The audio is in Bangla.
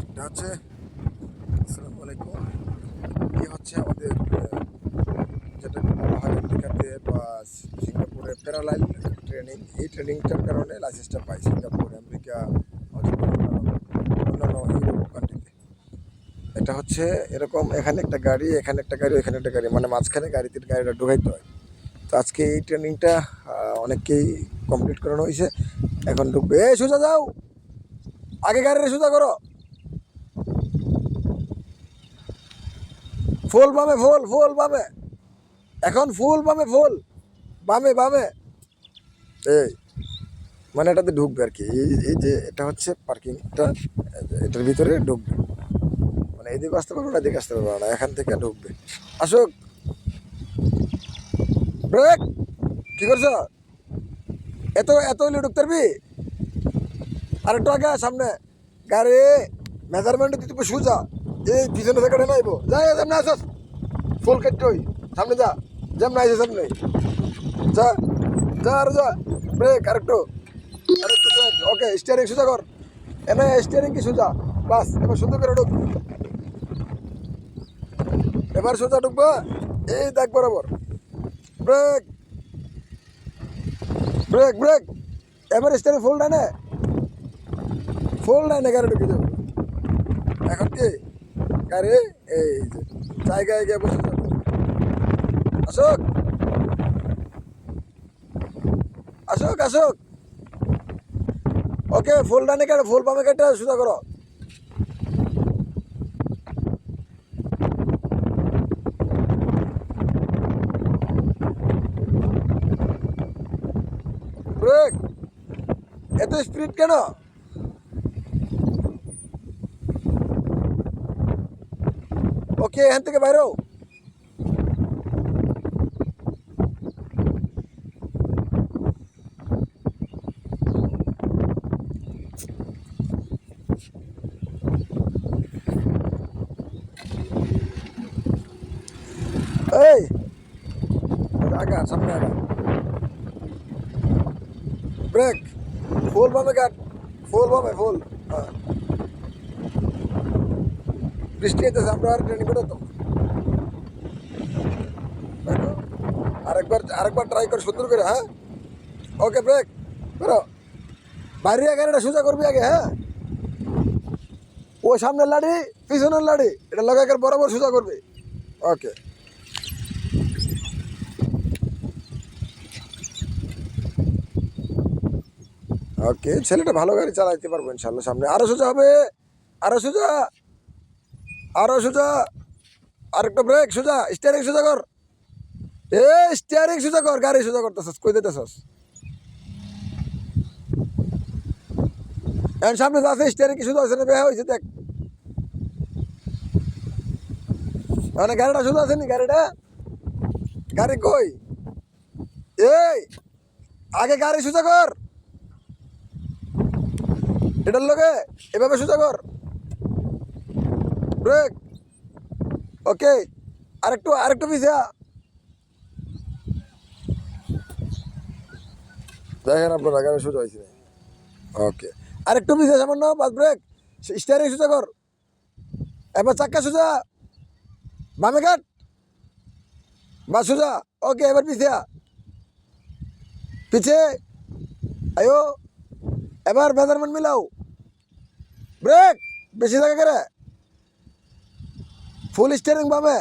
এটা হচ্ছে আসসালামু আলাইকুম। এই হচ্ছে আমাদের যেটাকে বলা হয় আমেরিকাতে বা সিঙ্গাপুরে প্যারালাইল ট্রেনিং। এই ট্রেনিংটার কারণে লাইসেন্সটা পাই সিঙ্গাপুর, আমেরিকা অথবা অন্যান্য ইউরোপ কান্ট্রিতে। এটা হচ্ছে এরকম, এখানে একটা গাড়ি, এখানে একটা গাড়ি, এখানে একটা গাড়ি, মানে মাঝখানে গাড়িটা ঢুকাইতে হয়। তো আজকে এই ট্রেনিংটা অনেককেই কমপ্লিট করানো হয়েছে। এখন ঢুকবে, এই সোজা যাও, আগে গাড়িটা সোজা করো, ফুল বামে, ফুল ফুল বামে, এখন ফুল বামে, ফুল বামে বামে। এই মানে এটাতে ঢুকবে আর কি। এই যে এটা হচ্ছে পার্কিংটা, এটার ভিতরে ঢুকবে, মানে এদিকে আসতে পারবে না, এদিকে আসতে পারবে না, এখান থেকে ঢুকবে। আসুক, ব্রেক, কি করছো? এত এত হইলে ঢুকতে পারবি? আর একটু আগে সামনে গাড়ি মেজারমেন্ট দিতে সোজা, এই পিছনে থেকে নাইব, যাই যেমন আসস ফুল কাটতে হই, সামনে যা, যেমন আইসে সামনে যা, যা আর যা, ব্রেক আরেকটু, আরেকটু ব্রেক, ওকে, স্টিয়ারিং সোজা কর, এনে স্টিয়ারিং কি সোজা, বাস, এবার সুন্দর করে ঢুক, এবার সোজা ঢুকবা, এই দেখ বরাবর, ব্রেক ব্রেক ব্রেক, এবার স্টিয়ারিং ফুল ডাইনে গাড়ি ঢুকে যাবে। এখন কি গাড়ি এই যে জায়গায় গিয়ে বসে যাবে। আসুক, আসুক, আসুক, ওকে, ফুল ডানে কেটে, ফুল বামে কেটে সোজা করো। ব্রেক, এত স্পিড কেন? ওকে, এখান থেকে বাইরেও, এই আগা, সামনে আগা, ব্রেক, ফুল বামে কাট, ফুল বামে, ফুল, হ্যাঁ। বৃষ্টি হইতেছে, আমরা আর ট্রেনিং করো তো, দেখো, আরেকবার ট্রাই কর সুন্দর করে, হ্যাঁ। ওকে, ব্রেক করো, বাইরে গাড়িটা সোজা করবি আগে, হ্যাঁ। ও সামনের লাড়ি, পিছনের লাড়ি, এটা লাগাকে বরাবর সোজা করবে। ওকে, ওকে, ছেলেটা ভালো গাড়ি চালাইতে পারবো ইনশাল্লাহ। সামনে আরো সোজা হবে, আরো সোজা, আরো সোজা, আরেকটা ব্রেক, সোজা, স্টিয়ারিং সোজা কর, এ স্টিয়ারিং সোজা কর, গাড়ি সোজা করতেছস, কই দিতেছস? এখন সামনে যা আছে স্টিয়ারিং কি সোজা আছে না বেহা হয়েছে দেখ, মানে গাড়িটা সোজা আছে নি, গাড়িটা, গাড়ি কই? এই আগে গাড়ি সোজা কর, এটার লগে এভাবে সোজা কর, ব্রেক, ওকে, আরেকটু আরেকটু পিছিয়ে দেখেন আপনার গাড়ি সোজা হয়েছে। ওকে, আরেকটু পিছিয়ে সামান্য, বাস, ব্রেক, স্টিয়ারিং সোজা কর, এবার চাক্কা সোজা, বামে কাট, বাস সোজা, ওকে, এবার পিছিয়ে পিছে আয়ো, এবার মেজারমেন্ট মিলাও, ব্রেক, বেশি জায়গা করে, ফুল স্টিয়ারিং বামে,